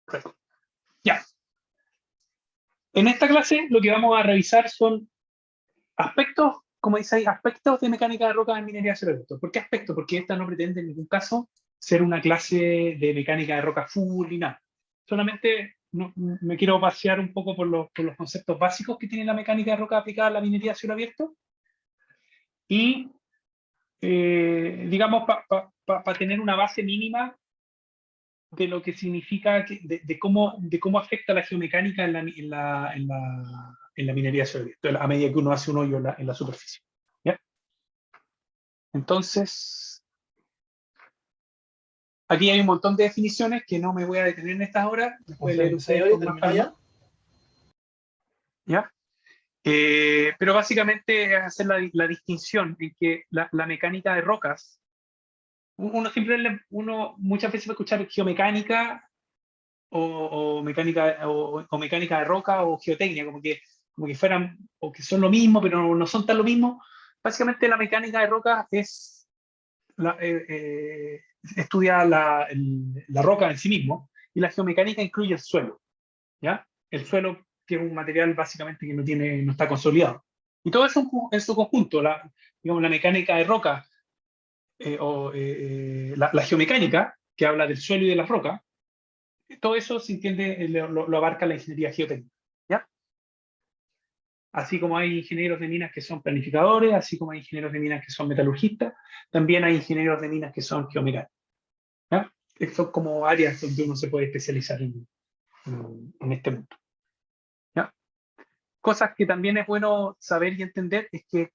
Perfecto. Ya. En esta clase lo que vamos a revisar son aspectos, como dice ahí, aspectos de mecánica de roca en minería de celuloso. ¿Por qué aspectos? Porque esta no pretende en ningún caso ser una clase de mecánica de roca full ni nada. Solamente me quiero pasear un poco por los conceptos básicos que tiene la mecánica de roca aplicada a la minería de cielo abierto y, digamos, para tener una base mínima de lo que significa, de cómo afecta la geomecánica en la minería de cielo abierto, a medida que uno hace un hoyo en la superficie. ¿Ya? Entonces, aquí hay un montón de definiciones que no me voy a detener en estas horas, las pueden leer ustedes con más calma. ¿Ya? Pero básicamente es hacer la distinción en que la mecánica de rocas, uno muchas veces va a escuchar geomecánica o mecánica, o mecánica de roca o geotecnia, como que fueran, o que son lo mismo, pero no son tan lo mismo. Básicamente la mecánica de roca es estudia la roca en sí mismo, y la geomecánica incluye el suelo, ¿ya? El suelo, que es un material básicamente que no está consolidado. Y todo eso en su conjunto, digamos, la mecánica de roca, la geomecánica, que habla del suelo y de las rocas, todo eso se entiende, lo abarca la ingeniería geotécnica, ¿ya? Así como hay ingenieros de minas que son planificadores, así como hay ingenieros de minas que son metalurgistas, también hay ingenieros de minas que son geomecánicos, ¿ya? Son como áreas donde uno se puede especializar en este mundo, ¿ya? Cosas que también es bueno saber y entender es que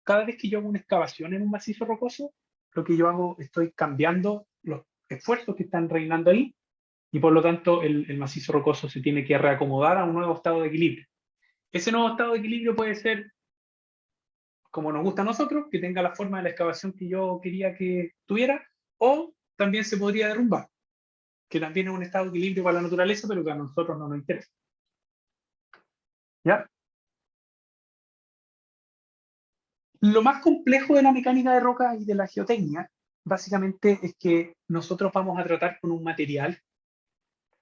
cada vez que yo hago una excavación en un macizo rocoso, lo que yo hago, estoy cambiando los esfuerzos que están reinando ahí, y por lo tanto el macizo rocoso se tiene que reacomodar a un nuevo estado de equilibrio. Ese nuevo estado de equilibrio puede ser como nos gusta a nosotros, que tenga la forma de la excavación que yo quería que tuviera, o también se podría derrumbar, que también es un estado de equilibrio para la naturaleza, pero que a nosotros no nos interesa. ¿Ya? Lo más complejo de la mecánica de roca y de la geotecnia, básicamente, es que nosotros vamos a tratar con un material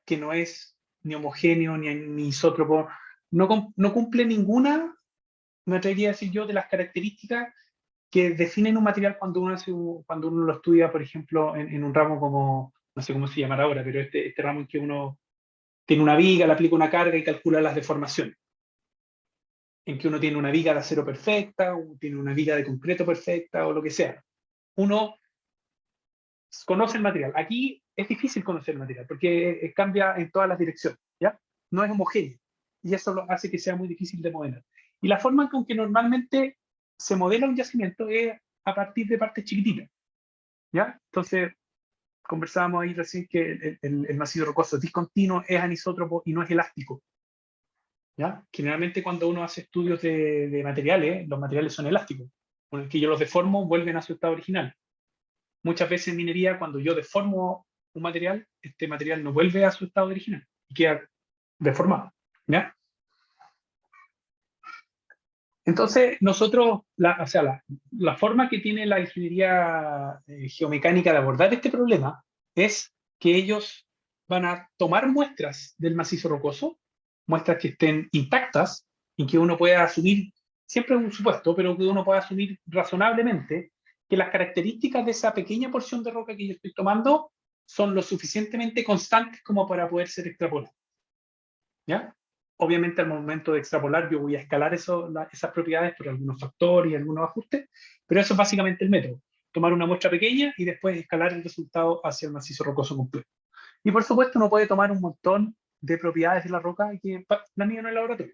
que no es ni homogéneo ni isótropo, no cumple ninguna, me atrevería a decir yo, de las características que definen un material cuando uno lo estudia, por ejemplo, en un ramo como, no sé cómo se llamará ahora, pero este ramo en que uno tiene una viga, le aplica una carga y calcula las deformaciones. En que uno tiene una viga de acero perfecta, o tiene una viga de concreto perfecta, o lo que sea. Uno conoce el material. Aquí es difícil conocer el material, porque cambia en todas las direcciones, ¿ya? No es homogéneo. Y eso lo hace que sea muy difícil de modelar. Y la forma con que normalmente se modela un yacimiento es a partir de partes chiquititas, ¿ya? Entonces, conversábamos ahí recién que el macizo rocoso es discontinuo, es anisótropo y no es elástico, ¿ya? Generalmente cuando uno hace estudios de materiales, los materiales son elásticos. Con el que yo los deformo, vuelven a su estado original. Muchas veces en minería, cuando yo deformo un material, este material no vuelve a su estado original y queda deformado, ¿ya? Entonces, nosotros, o sea, la forma que tiene la ingeniería geomecánica de abordar este problema es que ellos van a tomar muestras del macizo rocoso, muestras que estén intactas y que uno pueda asumir, siempre es un supuesto, pero que uno pueda asumir razonablemente que las características de esa pequeña porción de roca que yo estoy tomando son lo suficientemente constantes como para poder ser extrapoladas, ¿ya? Obviamente al momento de extrapolar yo voy a escalar esas propiedades por algunos factores y algunos ajustes, pero eso es básicamente el método. Tomar una muestra pequeña y después escalar el resultado hacia el macizo rocoso completo. Y por supuesto uno puede tomar un montón de propiedades de la roca que la mido en el laboratorio.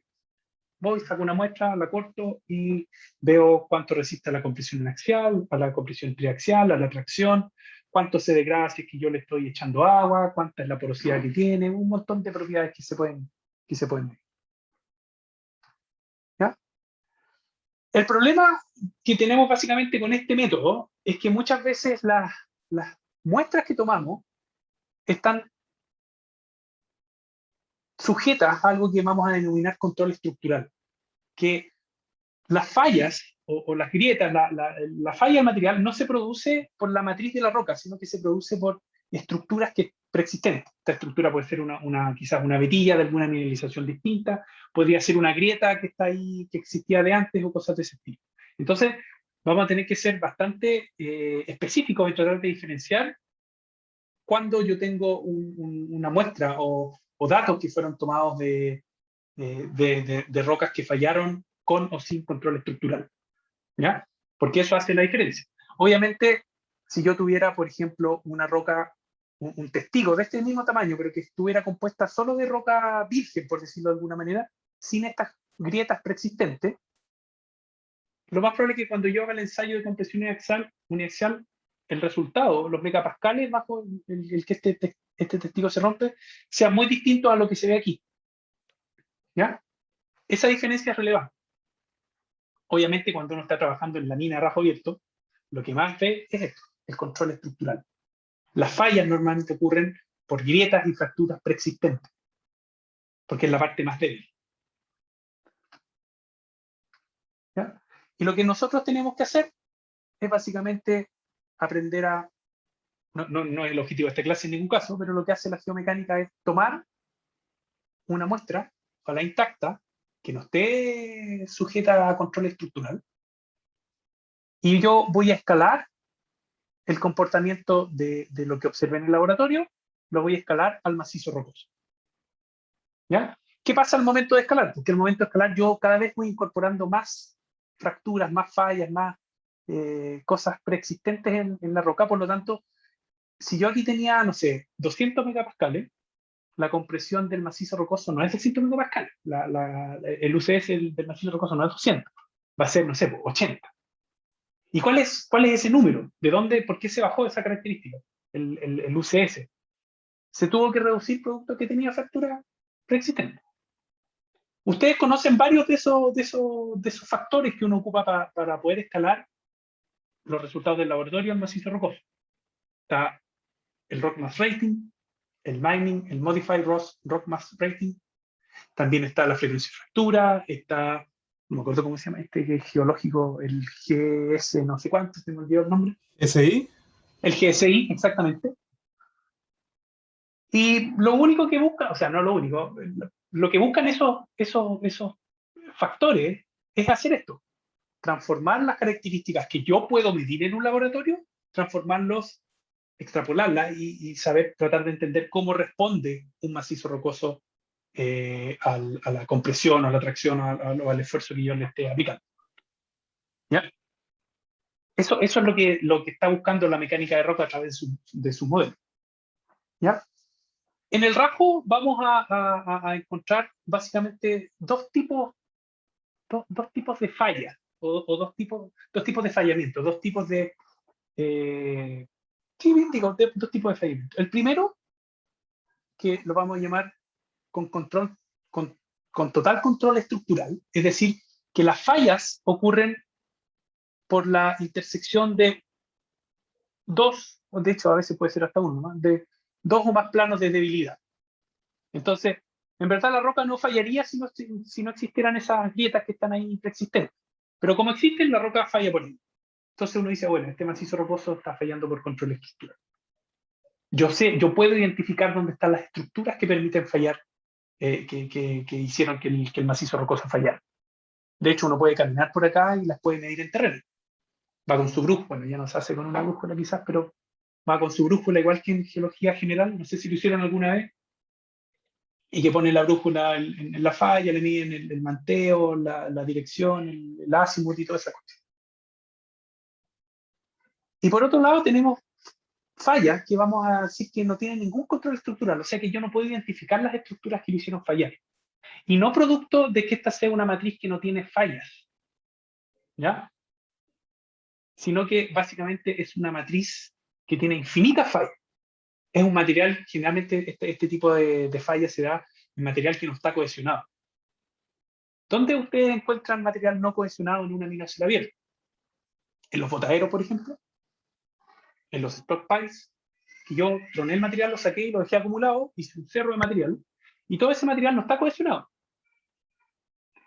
Voy, saco una muestra, la corto y veo cuánto resiste a la compresión axial, a la compresión triaxial, a la tracción, cuánto se degrada si es que yo le estoy echando agua, cuánta es la porosidad que tiene, un montón de propiedades que se pueden medir. ¿Ya? El problema que tenemos básicamente con este método es que muchas veces las muestras que tomamos están sujetas a algo que vamos a denominar control estructural, que las fallas o las grietas, la falla del material no se produce por la matriz de la roca, sino que se produce por estructuras que preexistentes. Esta estructura puede ser quizás una vetilla de alguna mineralización distinta, podría ser una grieta que está ahí, que existía de antes o cosas de ese estilo. Entonces, vamos a tener que ser bastante específicos y tratar de diferenciar cuando yo tengo una muestra o datos que fueron tomados de rocas que fallaron con o sin control estructural. ¿Ya? Porque eso hace la diferencia. Obviamente, si yo tuviera, por ejemplo, una roca, un testigo de este mismo tamaño, pero que estuviera compuesta solo de roca virgen, por decirlo de alguna manera, sin estas grietas preexistentes, lo más probable es que cuando yo haga el ensayo de compresión uniaxial, el resultado, los megapascales bajo el que este testigo se rompe, sea muy distinto a lo que se ve aquí. ¿Ya? Esa diferencia es relevante. Obviamente, cuando uno está trabajando en la mina a rajo abierto, lo que más ve es esto, el control estructural. Las fallas normalmente ocurren por grietas y fracturas preexistentes, porque es la parte más débil. ¿Ya? Y lo que nosotros tenemos que hacer es básicamente aprender a... No es el objetivo de esta clase en ningún caso, pero lo que hace la geomecánica es tomar una muestra, ojalá intacta, que no esté sujeta a control estructural, y yo voy a escalar el comportamiento de lo que observé en el laboratorio, lo voy a escalar al macizo rocoso. ¿Ya? ¿Qué pasa al momento de escalar? Porque al momento de escalar yo cada vez voy incorporando más fracturas, más fallas, más cosas preexistentes en la roca. Por lo tanto, si yo aquí tenía, no sé, 200 megapascales, la compresión del macizo rocoso no es de 100 megapascales. El UCS del macizo rocoso no es 200. Va a ser, no sé, 80. ¿Y cuál es ese número? ¿De dónde, por qué se bajó esa característica? El UCS. Se tuvo que reducir producto que tenía fractura preexistente. Ustedes conocen varios de esos factores que uno ocupa para poder escalar los resultados del laboratorio en macizo rocoso. Está el Rock Mass Rating, el Mining, el Modified Rock Mass Rating. También está la frecuencia de fractura, está, no me acuerdo cómo se llama este que es geológico, el GS no sé cuánto, se me olvidó el nombre. ¿SI? El GSI, exactamente. Y lo único que buscan, o sea, no lo único, lo que buscan esos factores es hacer esto, transformar las características que yo puedo medir en un laboratorio, transformarlos, extrapolarlas y saber, tratar de entender cómo responde un macizo rocoso a la compresión o a la tracción o al esfuerzo que yo le esté aplicando. ¿Ya? Eso es lo que está buscando la mecánica de roca a través de su modelo. ¿Ya? En el rajo vamos a encontrar básicamente dos tipos de fallas, o dos tipos de fallamiento, dos tipos de... sí, bien digo, dos tipos de fallamiento. El primero, que lo vamos a llamar con control, con total control estructural, es decir, que las fallas ocurren por la intersección de dos, o de hecho a veces puede ser hasta uno, ¿no? De dos o más planos de debilidad. Entonces, en verdad la roca no fallaría si no existieran esas grietas que están ahí preexistentes. Pero como existen, la roca falla por ahí. Entonces uno dice, bueno, este macizo rocoso está fallando por control estructural. Yo puedo identificar dónde están las estructuras que permiten fallar, que hicieron que el macizo rocoso fallara. De hecho, uno puede caminar por acá y las puede medir en terreno. Va con su brújula, ya no se hace con una brújula quizás, pero va con su brújula igual que en geología general, no sé si lo hicieron alguna vez, y que pone la brújula en la falla, le miden el manteo, la dirección, el azimut y toda esa cosa. Y por otro lado tenemos fallas que vamos a decir que no tienen ningún control estructural, o sea que yo no puedo identificar las estructuras que le hicieron fallar. Y no producto de que esta sea una matriz que no tiene fallas, ¿ya? Sino que básicamente es una matriz que tiene infinitas fallas. Es un material, generalmente este tipo de fallas se da en material que no está cohesionado. ¿Dónde ustedes encuentran material no cohesionado en una mina a cielo abierto? En los botaderos, por ejemplo, en los stockpiles, que yo troné el material, lo saqué y lo dejé acumulado, hice un cerro de material, y todo ese material no está cohesionado.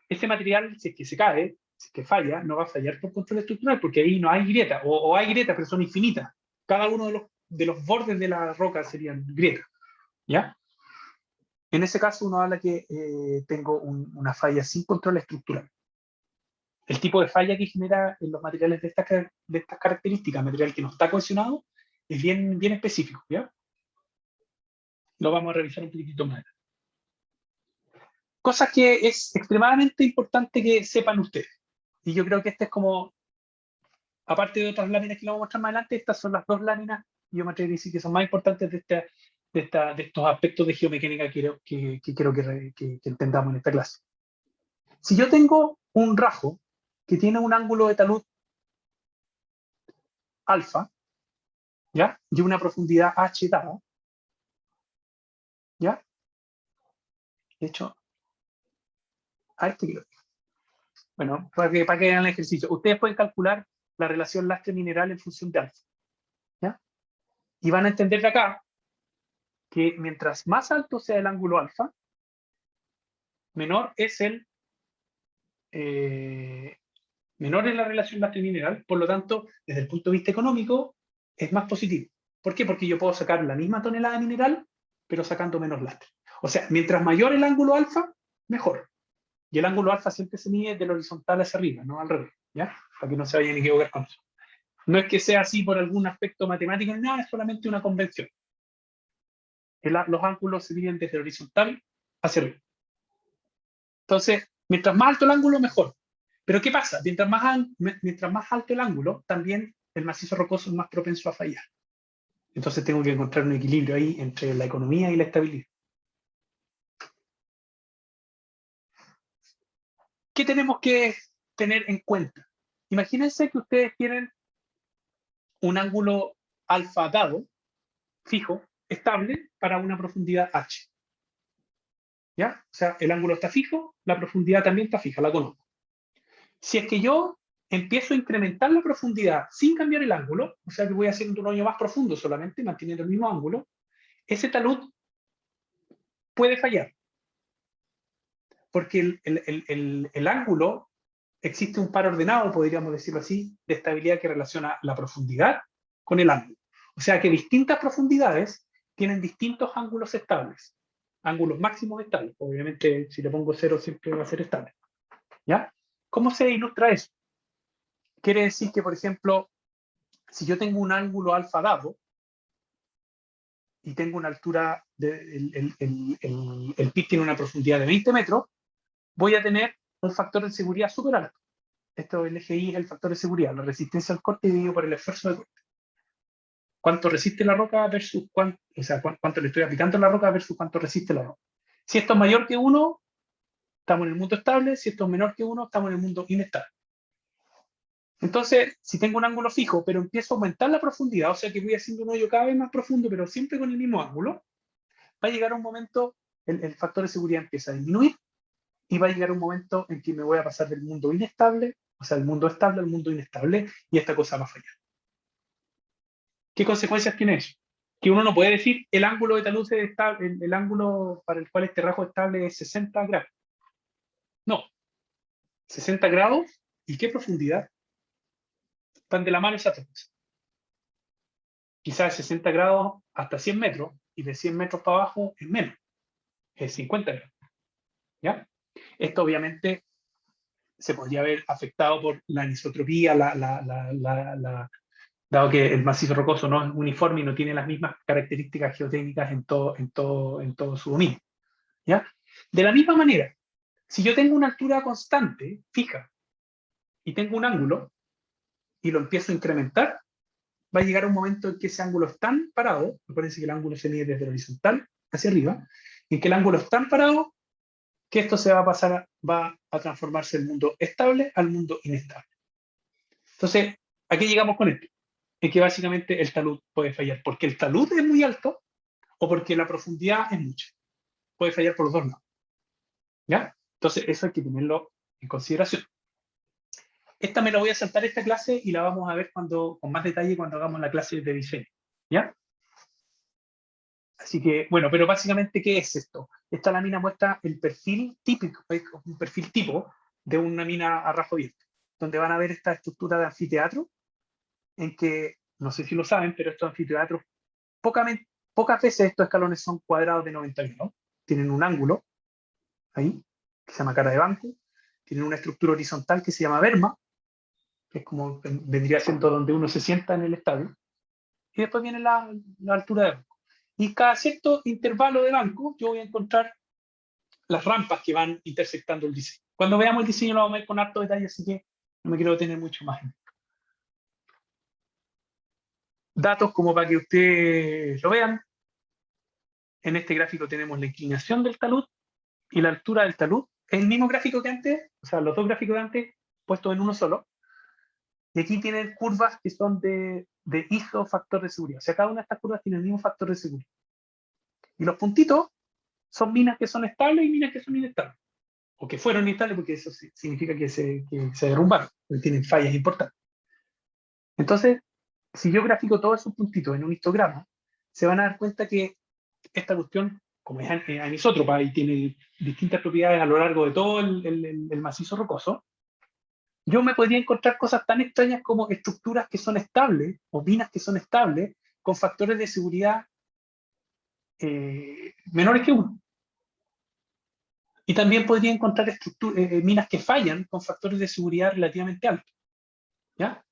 Ese material, si es que se cae, si es que falla, no va a fallar por control estructural, porque ahí no hay grieta, o hay grietas, pero son infinitas. Cada uno de los bordes de la roca serían grietas, ¿ya? En ese caso uno habla que tengo una falla sin control estructural. El tipo de falla que genera en los materiales de estas características, material que no está cohesionado, es bien, bien específico, ¿ya? Lo vamos a revisar un poquitito más. Cosas que es extremadamente importante que sepan ustedes. Y yo creo que este es como, aparte de otras láminas que lo vamos a mostrar más adelante, estas son las dos láminas, yo me atrevo a decir que son más importantes de estos aspectos de geomecánica que quiero que entendamos en esta clase. Si yo tengo un rajo que tiene un ángulo de talud alfa, ¿ya? Y una profundidad h dada, ¿ya? De hecho, a este quiero. Bueno, para que hagan el ejercicio. Ustedes pueden calcular la relación lastre-mineral en función de alfa, ¿ya? Y van a entender de acá que mientras más alto sea el ángulo alfa, menor es menor es la relación lastre-mineral, por lo tanto, desde el punto de vista económico, es más positivo. ¿Por qué? Porque yo puedo sacar la misma tonelada de mineral, pero sacando menos lastre. O sea, mientras mayor el ángulo alfa, mejor. Y el ángulo alfa siempre se mide del horizontal hacia arriba, no al revés, ¿ya? Para que no se vayan a equivocar con eso. No es que sea así por algún aspecto matemático, ni nada, es solamente una convención. Los ángulos se miden desde el horizontal hacia arriba. Entonces, mientras más alto el ángulo, mejor. Pero ¿qué pasa? Mientras más alto el ángulo, también el macizo rocoso es más propenso a fallar. Entonces tengo que encontrar un equilibrio ahí entre la economía y la estabilidad. ¿Qué tenemos que tener en cuenta? Imagínense que ustedes tienen un ángulo alfa dado, fijo, estable, para una profundidad h. ¿Ya? O sea, el ángulo está fijo, la profundidad también está fija, la conozco. Si es que yo empiezo a incrementar la profundidad sin cambiar el ángulo, o sea que voy haciendo un hoyo más profundo solamente, manteniendo el mismo ángulo, ese talud puede fallar. Porque el ángulo, existe un par ordenado, podríamos decirlo así, de estabilidad que relaciona la profundidad con el ángulo. O sea que distintas profundidades tienen distintos ángulos estables, ángulos máximos estables. Obviamente, si le pongo 0 siempre va a ser estable. ¿Ya? ¿Cómo se ilustra eso? Quiere decir que, por ejemplo, si yo tengo un ángulo alfa dado y tengo una altura, el pit tiene una profundidad de 20 metros, voy a tener un factor de seguridad súper alto. Esto, el FI es el factor de seguridad, la resistencia al corte dividido por el esfuerzo de corte. ¿Cuánto resiste la roca versus cuánto le estoy aplicando a la roca versus cuánto resiste la roca? Si esto es mayor que 1, estamos en el mundo estable. Si esto es menor que 1, estamos en el mundo inestable. Entonces, si tengo un ángulo fijo, pero empiezo a aumentar la profundidad, o sea que voy haciendo un hoyo cada vez más profundo, pero siempre con el mismo ángulo, va a llegar un momento, el factor de seguridad empieza a disminuir y va a llegar un momento en que me voy a pasar del mundo inestable, o sea, del mundo estable al mundo inestable, y esta cosa va a fallar. ¿Qué consecuencias tiene eso? Que uno no puede decir el ángulo de talud es estable, el ángulo para el cual este rajo estable es 60 grados. No, 60 grados, ¿y qué profundidad? Van de la mano esas dos cosas. Quizás 60 grados hasta 100 metros, y de 100 metros para abajo es menos, es 50 grados. ¿Ya? Esto obviamente se podría haber afectado por la anisotropía, dado que el macizo rocoso no es uniforme y no tiene las mismas características geotécnicas en todo su dominio. ¿Ya? De la misma manera, si yo tengo una altura constante, fija, y tengo un ángulo, y lo empiezo a incrementar, va a llegar un momento en que ese ángulo es tan parado, acuérdense que el ángulo se mide desde el horizontal hacia arriba, en que el ángulo es tan parado que esto va a transformarse del mundo estable al mundo inestable. Entonces, ¿a qué llegamos con esto? En que básicamente el talud puede fallar porque el talud es muy alto o porque la profundidad es mucha. Puede fallar por los dos lados. ¿Ya? Entonces, eso hay que tenerlo en consideración. Esta me la voy a saltar esta clase y la vamos a ver con más detalle cuando hagamos la clase de diseño. ¿Ya? Así que, bueno, pero básicamente, ¿qué es esto? Esta lámina muestra el perfil típico, un perfil tipo de una mina a rajo abierto, donde van a ver esta estructura de anfiteatro, en que, no sé si lo saben, pero estos anfiteatros Pocas veces estos escalones son cuadrados de 90 grados. Tienen un ángulo ahí, que se llama cara de banco. Tienen una estructura horizontal que se llama berma, que es como vendría siendo donde uno se sienta en el estadio. Y después viene la altura de banco. Y cada cierto intervalo de banco yo voy a encontrar las rampas que van intersectando el diseño. Cuando veamos el diseño lo vamos a ver con harto detalle, así que no me quiero detener mucho más. Datos como para que ustedes lo vean. En este gráfico tenemos la inclinación del talud y la altura del talud. Es el mismo gráfico que antes, o sea, los dos gráficos de antes puestos en uno solo. Y aquí tienen curvas que son de ISO factor de seguridad. O sea, cada una de estas curvas tiene el mismo factor de seguridad. Y los puntitos son minas que son estables y minas que son inestables. O que fueron inestables porque eso significa que se derrumbaron, porque tienen fallas importantes. Entonces, si yo grafico todos esos puntitos en un histograma, se van a dar cuenta que esta cuestión, como es anisótropa y tiene distintas propiedades a lo largo de todo el macizo rocoso, yo me podría encontrar cosas tan extrañas como estructuras que son estables o minas que son estables con factores de seguridad menores que uno. Y también podría encontrar minas que fallan con factores de seguridad relativamente altos. ¿Ya?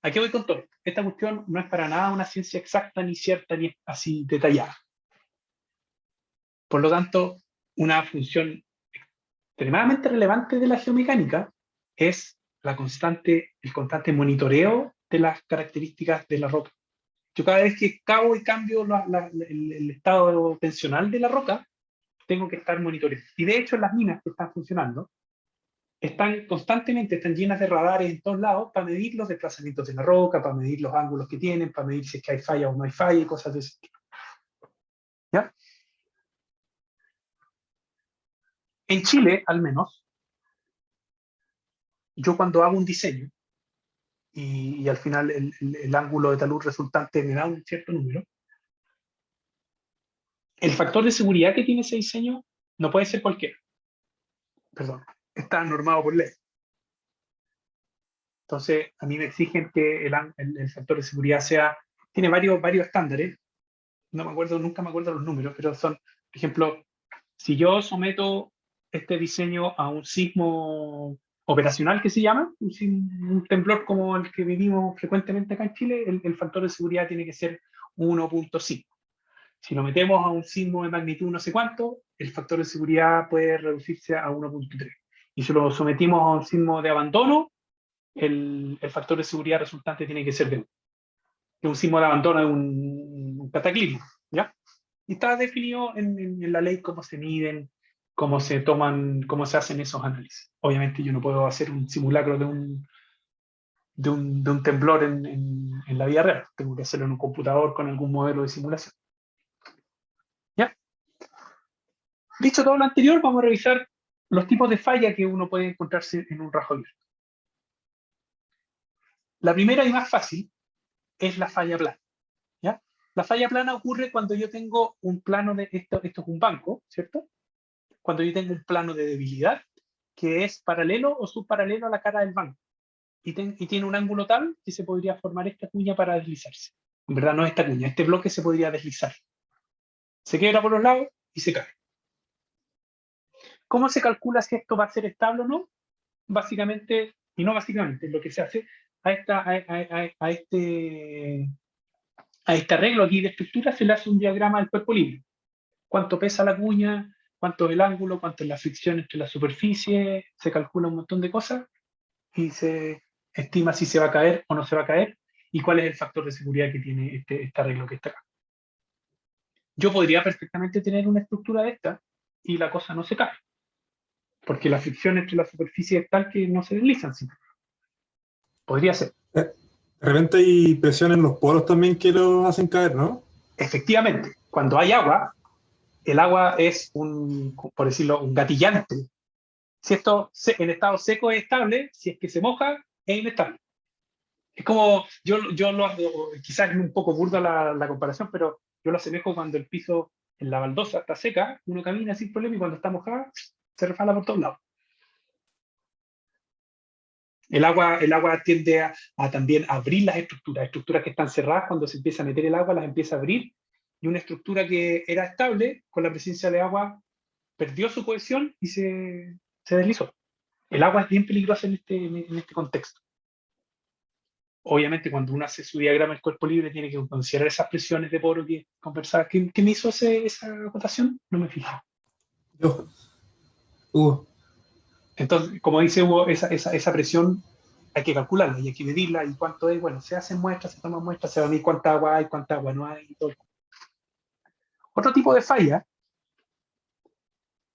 Aquí voy con todo. Esta cuestión no es para nada una ciencia exacta, ni cierta, ni así detallada. Por lo tanto, una función extremadamente relevante de la geomecánica es el constante monitoreo de las características de la roca. Yo cada vez que cavo y cambio el estado tensional de la roca, tengo que estar monitoreando. Y de hecho, las minas que están funcionando están llenas de radares en todos lados para medir los desplazamientos de la roca, para medir los ángulos que tienen, para medir si es que hay falla o no hay falla y cosas de ese tipo. ¿Ya? En Chile, al menos, yo cuando hago un diseño y al final el ángulo de talud resultante me da un cierto número, el factor de seguridad que tiene ese diseño no puede ser cualquiera. Perdón, está normado por ley. Entonces, a mí me exigen que el factor de seguridad tiene varios estándares. No me acuerdo, nunca me acuerdo los números, pero son, por ejemplo, si yo someto este diseño a un sismo operacional que se llama, un temblor como el que vivimos frecuentemente acá en Chile, el factor de seguridad tiene que ser 1.5. Si lo metemos a un sismo de magnitud no sé cuánto, el factor de seguridad puede reducirse a 1.3. Y si lo sometimos a un sismo de abandono, el factor de seguridad resultante tiene que ser de 1. Un sismo de abandono es un cataclismo, ¿ya? Y está definido en la ley cómo se miden, cómo se toman, cómo se hacen esos análisis. Obviamente yo no puedo hacer un simulacro de un temblor en la vida real. Tengo que hacerlo en un computador con algún modelo de simulación. ¿Ya? Dicho todo lo anterior, vamos a revisar los tipos de falla que uno puede encontrarse en un rajo abierto. La primera y más fácil es la falla plana. ¿Ya? La falla plana ocurre cuando yo tengo un plano de esto es un banco, ¿cierto? Cuando yo tengo un plano de debilidad que es paralelo o subparalelo a la cara del banco y tiene un ángulo tal que se podría formar esta cuña para deslizarse. En verdad no es esta cuña, este bloque se podría deslizar. Se quiebra por los lados y se cae. ¿Cómo se calcula si esto va a ser estable o no? Básicamente, y no básicamente, lo que se hace a este arreglo aquí de estructura se le hace un diagrama del cuerpo libre. Cuánto pesa la cuña, cuánto es el ángulo, cuánto es la fricción entre la superficie, se calcula un montón de cosas y se estima si se va a caer o no se va a caer y cuál es el factor de seguridad que tiene este arreglo que está acá. Yo podría perfectamente tener una estructura de esta y la cosa no se cae, porque la fricción entre la superficie es tal que no se deslizan. ¿Sí? Podría ser. De repente hay presión en los poros también que los hacen caer, ¿no? Efectivamente, cuando hay agua, el agua es por decirlo, un gatillante. Si esto en estado seco es estable, si es que se moja, es inestable. Es como, quizás es un poco burda la comparación, pero yo lo asemejo cuando el piso en la baldosa está seca, uno camina sin problema y cuando está mojada, se resbala por todos lados. El agua tiende a también abrir las estructuras que están cerradas, cuando se empieza a meter el agua, las empieza a abrir, y una estructura que era estable, con la presencia de agua, perdió su cohesión y se deslizó. El agua es bien peligrosa en este contexto. Obviamente, cuando uno hace su diagrama del cuerpo libre, tiene que considerar esas presiones de poro que conversaba. ¿Quién me hizo esa acotación? No me fijé. Yo, Hugo, Entonces, como dice Hugo, esa presión hay que calcularla y hay que medirla y cuánto es. Bueno, se hacen muestras, se toman muestras, se va a medir cuánta agua hay, cuánta agua no hay y todo. Otro tipo de falla,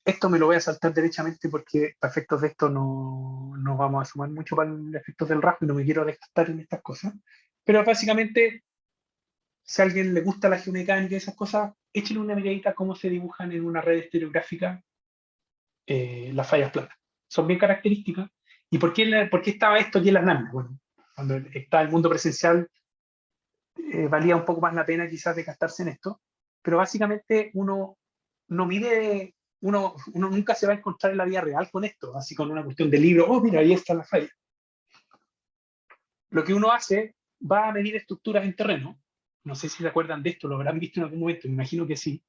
esto me lo voy a saltar derechamente porque para efectos de esto no vamos a sumar mucho para los efectos del rasgo y no me quiero desgastar en estas cosas. Pero básicamente, si a alguien le gusta la geomecánica y esas cosas, échenle una miradita a cómo se dibujan en una red estereográfica las fallas planas. Son bien características. ¿Y por qué estaba esto aquí en las láminas? Bueno, cuando está el mundo presencial, valía un poco más la pena quizás de gastarse en esto, pero básicamente uno no mide, uno nunca se va a encontrar en la vida real con esto, así con una cuestión de libro, oh, mira, ahí está la falla. Lo que uno hace, va a medir estructuras en terreno, no sé si se acuerdan de esto, lo habrán visto en algún momento, me imagino que sí,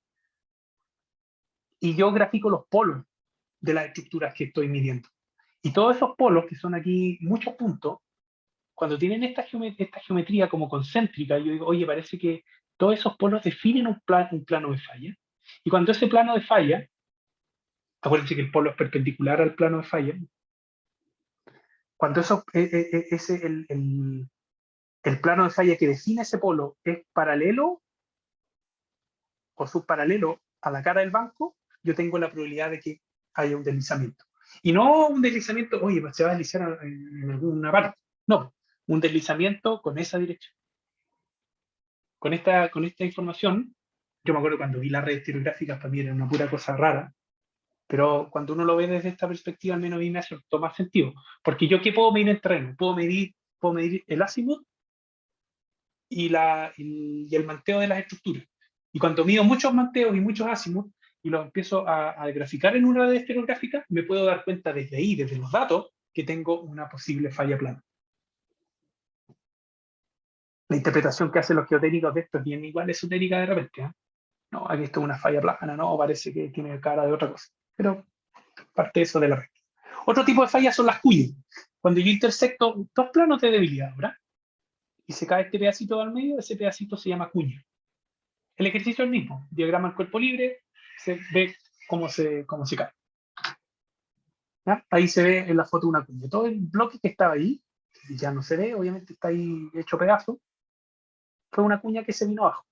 y yo grafico los polos de las estructuras que estoy midiendo. Y todos esos polos, que son aquí muchos puntos, cuando tienen esta geometría como concéntrica, yo digo, oye, parece que todos esos polos definen un plano de falla. Y cuando ese plano de falla, acuérdense que el polo es perpendicular al plano de falla, cuando el plano de falla que define ese polo es paralelo o subparalelo a la cara del banco, yo tengo la probabilidad de que haya un deslizamiento. Y no un deslizamiento, oye, pues se va a deslizar en alguna parte. No, un deslizamiento con esa dirección. Con esta información, yo me acuerdo cuando vi las redes estereográficas, para mí era una pura cosa rara, pero cuando uno lo ve desde esta perspectiva, al menos a mí me hace más sentido. Porque yo, ¿qué puedo medir en terreno? Puedo medir el azimut y el manteo de las estructuras. Y cuando mido muchos manteos y muchos azimuts y los empiezo a graficar en una red estereográfica, me puedo dar cuenta desde ahí, desde los datos, que tengo una posible falla plana. La interpretación que hacen los geotécnicos de esto es bien igual esotérica de repente. ¿Eh? No, aquí esto es una falla plana, no, parece que tiene cara de otra cosa. Pero parte de eso de la red. Otro tipo de fallas son las cuñas. Cuando yo intersecto dos planos de debilidad, ¿verdad? Y se cae este pedacito al medio, ese pedacito se llama cuña. El ejercicio es el mismo. Diagrama el cuerpo libre, se ve cómo se cae. ¿Ya? Ahí se ve en la foto una cuña. Todo el bloque que estaba ahí, ya no se ve, obviamente está ahí hecho pedazo, fue una cuña que se vino abajo.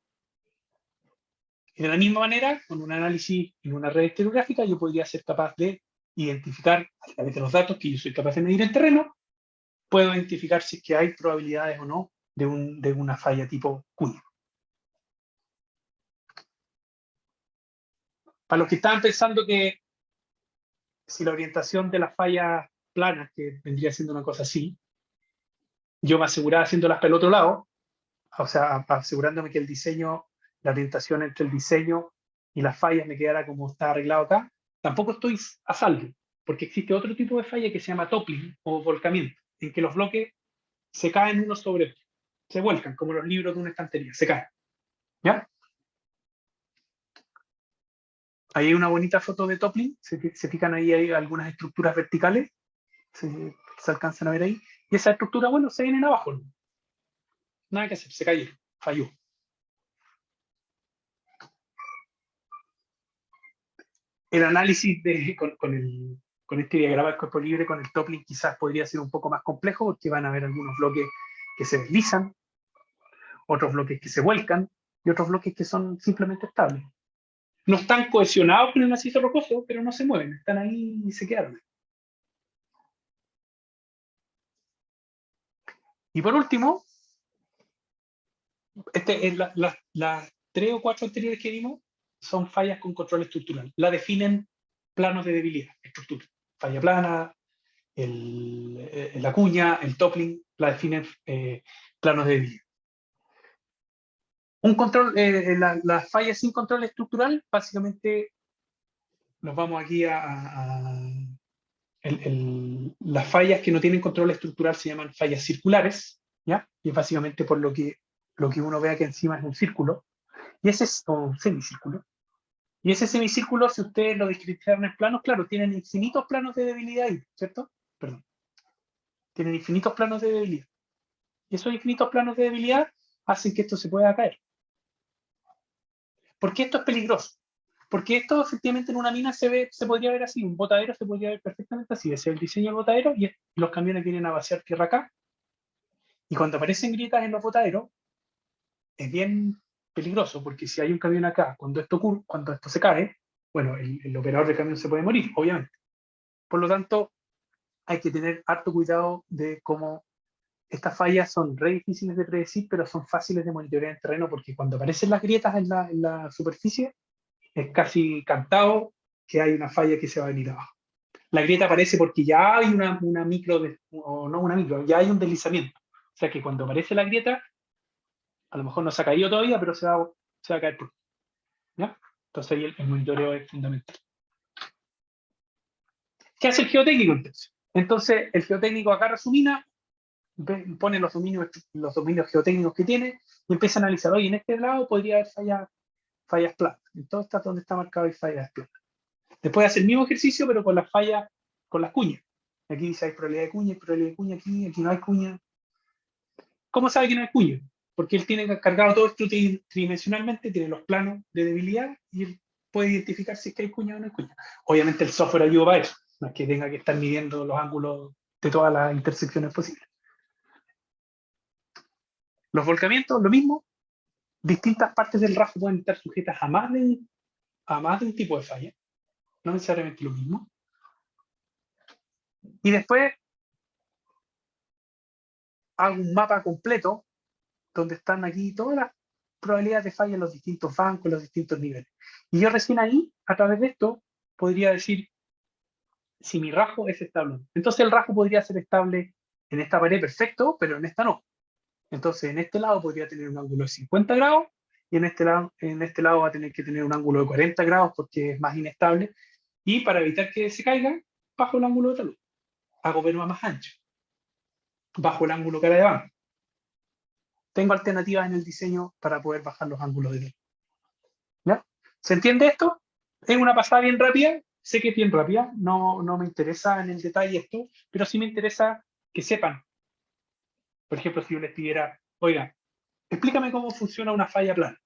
Y de la misma manera, con un análisis en una red estereográfica, yo podría ser capaz de identificar, a través de los datos que yo soy capaz de medir en terreno, puedo identificar si es que hay probabilidades o no de una falla tipo cuña. Para los que estaban pensando que si la orientación de las fallas planas, que vendría siendo una cosa así, yo me aseguraba haciéndolas para el otro lado, o sea, asegurándome que el diseño, la orientación entre el diseño y las fallas me quedara como está arreglado acá, tampoco estoy a salvo, porque existe otro tipo de falla que se llama toppling o volcamiento, en que los bloques se caen unos sobre otros, se vuelcan como los libros de una estantería, se caen. ¿Ya? Ahí hay una bonita foto de toppling, se fijan ahí, hay algunas estructuras verticales, se alcanzan a ver ahí, y esa estructura, bueno, se vienen abajo, ¿no? Nada que hacer, se cayeron, falló. El análisis con este diagrama del cuerpo libre, con el toppling, quizás podría ser un poco más complejo, porque van a haber algunos bloques que se deslizan, otros bloques que se vuelcan, y otros bloques que son simplemente estables. No están cohesionados con el macizo rocoso, pero no se mueven, están ahí y se quedaron. Y por último, las 3 o 4 anteriores que vimos son fallas con control estructural. La definen planos de debilidad, estructura. Falla plana, la cuña, el toppling, la definen planos de debilidad. Las fallas sin control estructural, básicamente nos vamos aquí las fallas que no tienen control estructural se llaman fallas circulares, ¿ya? Y es básicamente por lo que uno vea que encima es un círculo, y ese es o un semicírculo. Y ese semicírculo, si ustedes lo describieran en planos, claro, tienen infinitos planos de debilidad ahí, ¿cierto? Perdón. Tienen infinitos planos de debilidad. Y esos infinitos planos de debilidad hacen que esto se pueda caer. ¿Por qué esto es peligroso? Porque esto efectivamente en una mina se podría ver así, un botadero se podría ver perfectamente así, ese es el diseño del botadero y los camiones vienen a vaciar tierra acá. Y cuando aparecen grietas en los botaderos, es bien peligroso, porque si hay un camión acá, cuando esto se cae, bueno, el operador del camión se puede morir, obviamente. Por lo tanto, hay que tener harto cuidado de cómo estas fallas son re difíciles de predecir, pero son fáciles de monitorear en terreno, porque cuando aparecen las grietas en la superficie, es casi cantado que hay una falla que se va a venir abajo. La grieta aparece porque ya hay una micro, o no una micro, ya hay un deslizamiento. O sea que cuando aparece la grieta, a lo mejor no se ha caído todavía, pero se va a caer. ¿Ya? Entonces ahí el monitoreo es fundamental. ¿Qué hace el geotécnico entonces? Entonces el geotécnico agarra su mina, pone los dominios geotécnicos que tiene y empieza a analizar, oye, en este lado podría haber fallas planas. En todo está donde está marcado hay fallas planas. Después hace el mismo ejercicio, pero con las fallas, con las cuñas. Aquí dice hay probabilidad de cuña, hay probabilidad de cuña aquí no hay cuña. ¿Cómo sabe que no hay cuña? Porque él tiene cargado todo esto tridimensionalmente, tiene los planos de debilidad y él puede identificar si es que hay cuña o no hay cuña. Obviamente el software ayuda para eso, no es que tenga que estar midiendo los ángulos de todas las intersecciones posibles. Los volcamientos, lo mismo, distintas partes del rajo pueden estar sujetas a más de un tipo de falla, no necesariamente lo mismo. Y después hago un mapa completo donde están aquí todas las probabilidades de falla en los distintos bancos, en los distintos niveles. Y yo recién ahí, a través de esto, podría decir si mi rajo es estable. Entonces el rajo podría ser estable en esta pared, perfecto, pero en esta no. Entonces en este lado podría tener un ángulo de 50 grados y en este lado va a tener que tener un ángulo de 40 grados porque es más inestable. Y para evitar que se caiga, bajo el ángulo de talud. Hago verma más ancho, bajo el ángulo cara de banco. Tengo alternativas en el diseño para poder bajar los ángulos de talud. ¿Ya? ¿Se entiende esto? Es una pasada bien rápida, sé que es bien rápida, no me interesa en el detalle esto, pero sí me interesa que sepan. Por ejemplo, si yo les pidiera, oiga, explícame cómo funciona una falla plana.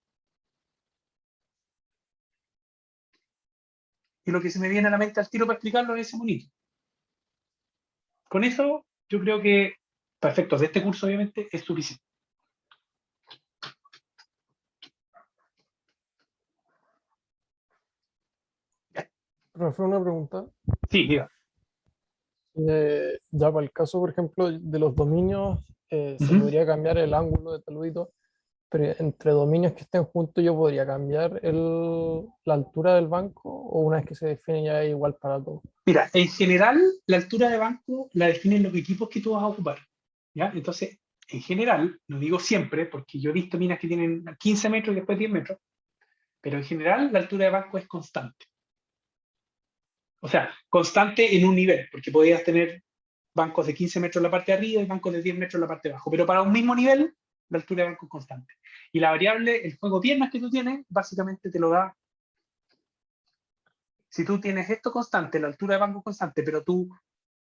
Y lo que se me viene a la mente al tiro para explicarlo es ese monito. Con eso, yo creo que, para efectos de este curso, obviamente, es suficiente. Profe, una pregunta. Sí, diga. Ya para el caso, por ejemplo, de los dominios, se podría cambiar el ángulo de taludito, pero entre dominios que estén juntos yo podría cambiar la altura del banco o una vez que se define ya es igual para todos. Mira, en general, la altura de banco la definen los equipos que tú vas a ocupar. ¿Ya? Entonces, en general, no digo siempre, porque yo he visto minas que tienen 15 metros y después 10 metros, pero en general la altura de banco es constante. O sea, constante en un nivel, porque podrías tener bancos de 15 metros en la parte de arriba y bancos de 10 metros en la parte de abajo, pero para un mismo nivel, la altura de banco es constante. Y la variable, el juego piernas que tú tienes, básicamente te lo da. Si tú tienes esto constante, la altura de banco constante, pero tú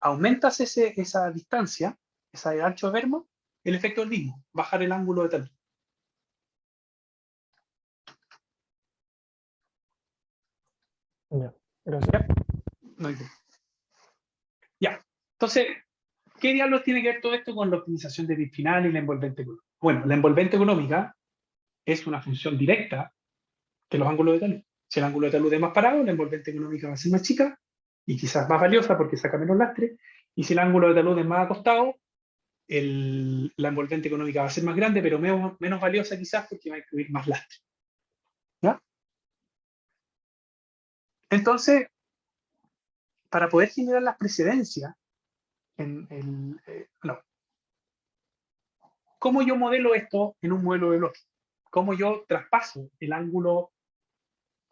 aumentas esa distancia, ese ancho de vermo, el efecto es el mismo, bajar el ángulo de tal. Ya, gracias. ¿Ya? No ya. Entonces, ¿qué diablos tiene que ver todo esto con la optimización de bit final y la envolvente económica? Bueno, la envolvente económica es una función directa de los ángulos de talud. Si el ángulo de talud es más parado, la envolvente económica va a ser más chica y quizás más valiosa porque saca menos lastre. Y si el ángulo de talud es más acostado, la envolvente económica va a ser más grande, pero menos valiosa quizás porque va a incluir más lastre. ¿Ya? Entonces, para poder generar las precedencias, no. ¿Cómo yo modelo esto en un modelo de lógica? ¿Cómo yo traspaso el ángulo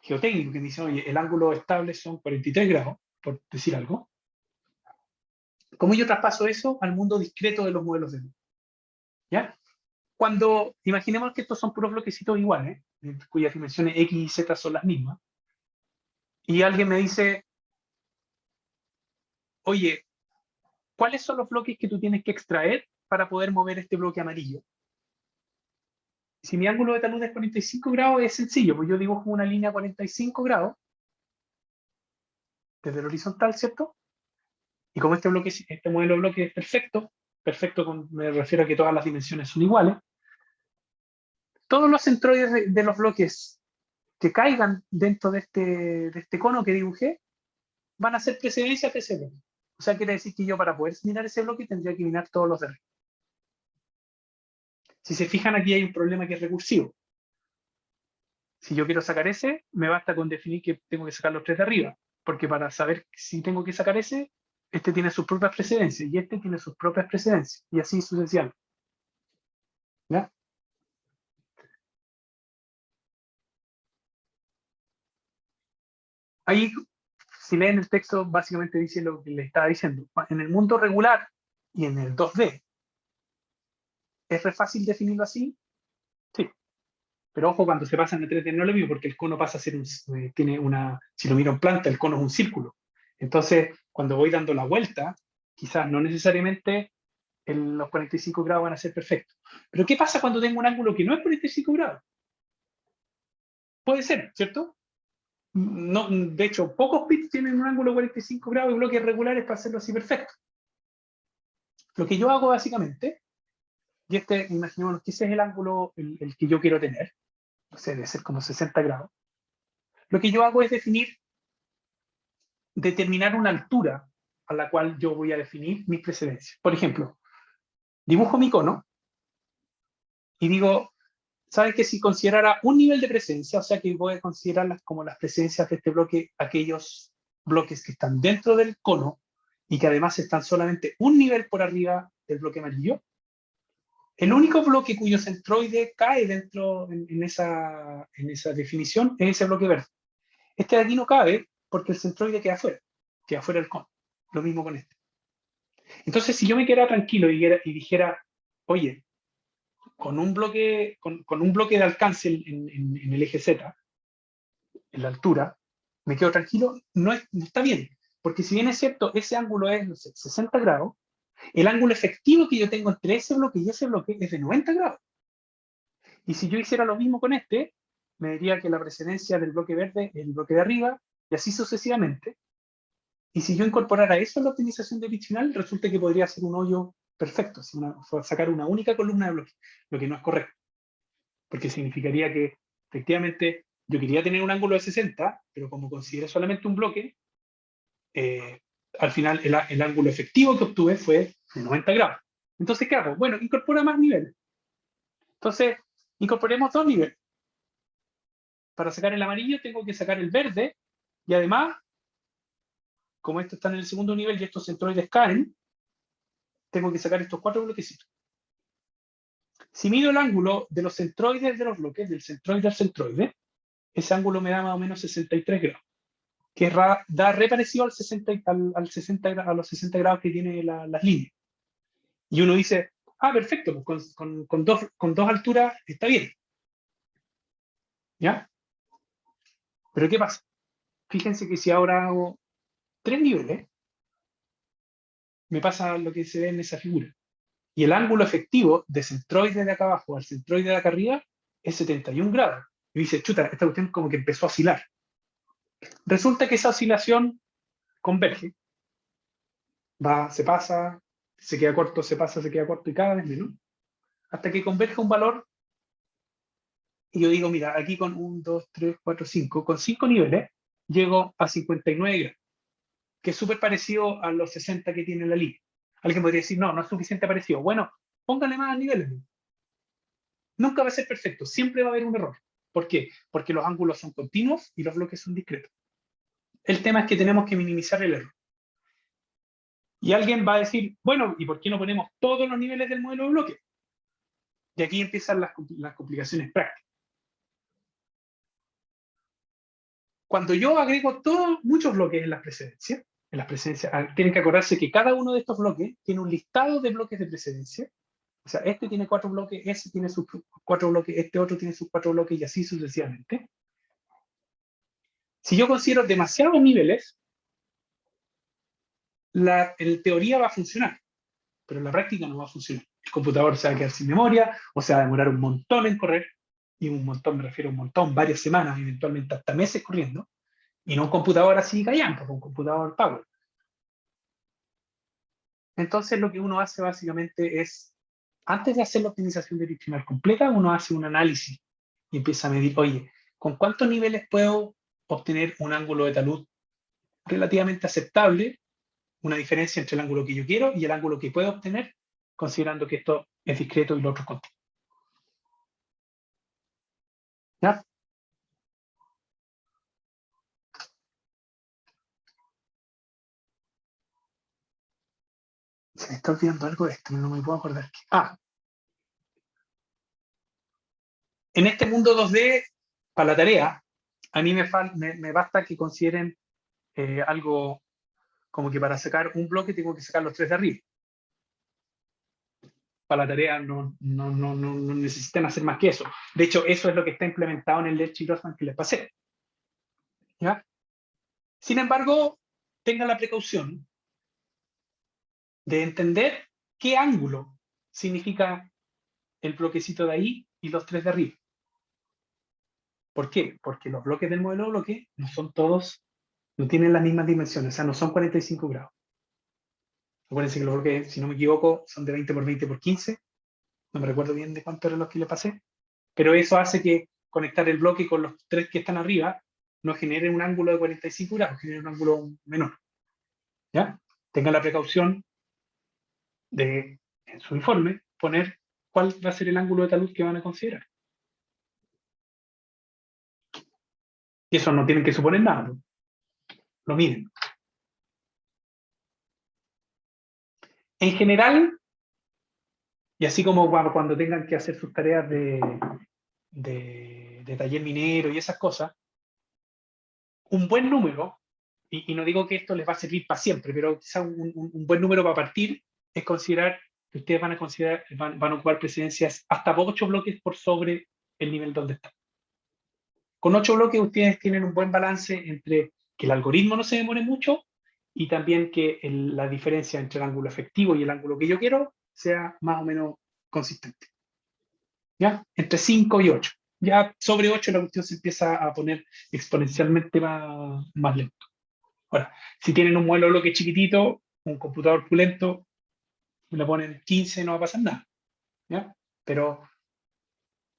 geotécnico que me dice, oye, el ángulo estable son 43 grados, por decir algo? ¿Cómo yo traspaso eso al mundo discreto de los modelos de luz? ¿Ya? Cuando imaginemos que estos son puros bloquecitos iguales, cuyas dimensiones X y Z son las mismas, y alguien me dice, oye, ¿cuáles son los bloques que tú tienes que extraer para poder mover este bloque amarillo? Si mi ángulo de talud es 45 grados, es sencillo, pues yo dibujo una línea a 45 grados desde el horizontal, ¿cierto? Y como este modelo de bloque es perfecto, me refiero a que todas las dimensiones son iguales, todos los centroides de los bloques que caigan dentro de este cono que dibujé van a ser precedencia de ese bloque. O sea, quiere decir que yo para poder minar ese bloque tendría que minar todos los de arriba. Si se fijan, aquí hay un problema que es recursivo. Si yo quiero sacar ese, me basta con definir que tengo que sacar los tres de arriba, porque para saber si tengo que sacar ese, este tiene sus propias precedencias y este tiene sus propias precedencias, y así sucesivamente. ¿Ya? Ahí, si leen el texto, básicamente dice lo que le estaba diciendo. En el mundo regular y en el 2D, ¿es re fácil definirlo así? Sí. Pero ojo, cuando se pasa en el 3D no es lo mismo, porque el cono pasa a ser si lo miro en planta, el cono es un círculo. Entonces, cuando voy dando la vuelta, quizás no necesariamente los 45 grados van a ser perfectos. Pero ¿qué pasa cuando tengo un ángulo que no es 45 grados? Puede ser, ¿cierto? No, de hecho, pocos bits tienen un ángulo de 45 grados y bloques regulares para hacerlo así perfecto. Lo que yo hago básicamente, y imaginémonos que ese es el ángulo el que yo quiero tener, o sea, debe ser como 60 grados. Lo que yo hago es determinar una altura a la cual yo voy a definir mis precedencias. Por ejemplo, dibujo mi cono y digo, ¿sabes que si considerara un nivel de presencia, o sea que voy a considerarlas como las presencias de este bloque, aquellos bloques que están dentro del cono y que además están solamente un nivel por arriba del bloque amarillo? El único bloque cuyo centroide cae dentro en esa definición es ese bloque verde. Este de aquí no cabe porque el centroide queda afuera del cono. Lo mismo con este. Entonces, si yo me quedara tranquilo y dijera, oye, con un bloque de alcance en el eje Z, en la altura, me quedo tranquilo, no está bien. Porque si bien es cierto, ese ángulo es, no sé, 60 grados, el ángulo efectivo que yo tengo entre ese bloque y ese bloque es de 90 grados. Y si yo hiciera lo mismo con este, me diría que la precedencia del bloque verde es el bloque de arriba, y así sucesivamente. Y si yo incorporara eso en la optimización de bit final, resulta que podría ser un hoyo perfecto, sacar una única columna de bloque, lo que no es correcto. Porque significaría que efectivamente yo quería tener un ángulo de 60, pero como consideré solamente un bloque, al final el ángulo efectivo que obtuve fue de 90 grados. Entonces, ¿qué hago? Bueno, incorpora más niveles. Entonces, incorporemos dos niveles. Para sacar el amarillo tengo que sacar el verde, y además, como esto está en el segundo nivel y estos centroides caen, tengo que sacar estos cuatro bloquecitos. Si mido el ángulo de los centroides de los bloques, del centroide al centroide, ese ángulo me da más o menos 63 grados, que da re parecido a los 60 grados que tiene las líneas. Y uno dice, perfecto, pues con dos alturas está bien. ¿Ya? Pero ¿qué pasa? Fíjense que si ahora hago 3 niveles, me pasa lo que se ve en esa figura. Y el ángulo efectivo de centroide de acá abajo al centroide de acá arriba es 71 grados. Y dice, chuta, esta cuestión como que empezó a oscilar. Resulta que esa oscilación converge. Se pasa, se queda corto, se pasa, se queda corto y cada vez menos. Hasta que converge un valor. Y yo digo, mira, aquí con 1, 2, 3, 4, 5, con 5 niveles, llego a 59 grados. Que es súper parecido a los 60 que tiene la línea. Alguien podría decir, no, no es suficiente parecido. Bueno, póngale más niveles. Nunca va a ser perfecto, siempre va a haber un error. ¿Por qué? Porque los ángulos son continuos y los bloques son discretos. El tema es que tenemos que minimizar el error. Y alguien va a decir, bueno, ¿y por qué no ponemos todos los niveles del modelo de bloque? Y aquí empiezan las complicaciones prácticas. Cuando yo agrego muchos bloques en las precedencias, en las precedencias, tienen que acordarse que cada uno de estos bloques tiene un listado de bloques de precedencia. O sea, este tiene 4 bloques, ese tiene sus 4 bloques, este otro tiene sus 4 bloques y así sucesivamente. Si yo considero demasiados niveles, en teoría va a funcionar, pero en la práctica no va a funcionar. El computador se va a quedar sin memoria, o se va a demorar un montón en correr, y un montón, me refiero a un montón, varias semanas, eventualmente hasta meses corriendo, y no un computador así callampa, un computador power. Entonces lo que uno hace básicamente es, antes de hacer la optimización direccional completa, uno hace un análisis y empieza a medir, oye, ¿con cuántos niveles puedo obtener un ángulo de talud relativamente aceptable? Una diferencia entre el ángulo que yo quiero y el ángulo que puedo obtener, considerando que esto es discreto y lo otro es continuo. ¿Ya? Se me está olvidando algo de esto, no me puedo acordar. En este mundo 2D, para la tarea, a mí me basta que consideren algo como que para sacar un bloque tengo que sacar los 3 de arriba. Para la tarea no necesitan hacer más que eso. De hecho, eso es lo que está implementado en el Lerchi-Grossman que les pasé. ¿Ya? Sin embargo, tengan la precaución de entender qué ángulo significa el bloquecito de ahí y los 3 de arriba. ¿Por qué? Porque los bloques del modelo de bloque no son todos, no tienen las mismas dimensiones, o sea, no son 45 grados. Acuérdense que los bloques, si no me equivoco, son de 20 por 20 por 15. No me recuerdo bien de cuánto eran los que le pasé. Pero eso hace que conectar el bloque con los 3 que están arriba no genere un ángulo de 45 grados, genere un ángulo menor. ¿Ya? Tengan la precaución de, en su informe, poner cuál va a ser el ángulo de talud que van a considerar. Y eso no tienen que suponer nada, lo miden. En general, y así como cuando tengan que hacer sus tareas de taller minero y esas cosas, un buen número, y no digo que esto les va a servir para siempre, pero quizá un buen número para partir es considerar que ustedes van a ocupar presidencias hasta 8 bloques por sobre el nivel donde están. Con 8 bloques ustedes tienen un buen balance entre que el algoritmo no se demore mucho y también que la diferencia entre el ángulo efectivo y el ángulo que yo quiero sea más o menos consistente. ¿Ya? Entre 5 y 8. Ya sobre 8 la cuestión se empieza a poner exponencialmente más lento. Ahora, si tienen un modelo de bloque chiquitito, un computador pulento, le ponen 15, no va a pasar nada. ¿Ya? Pero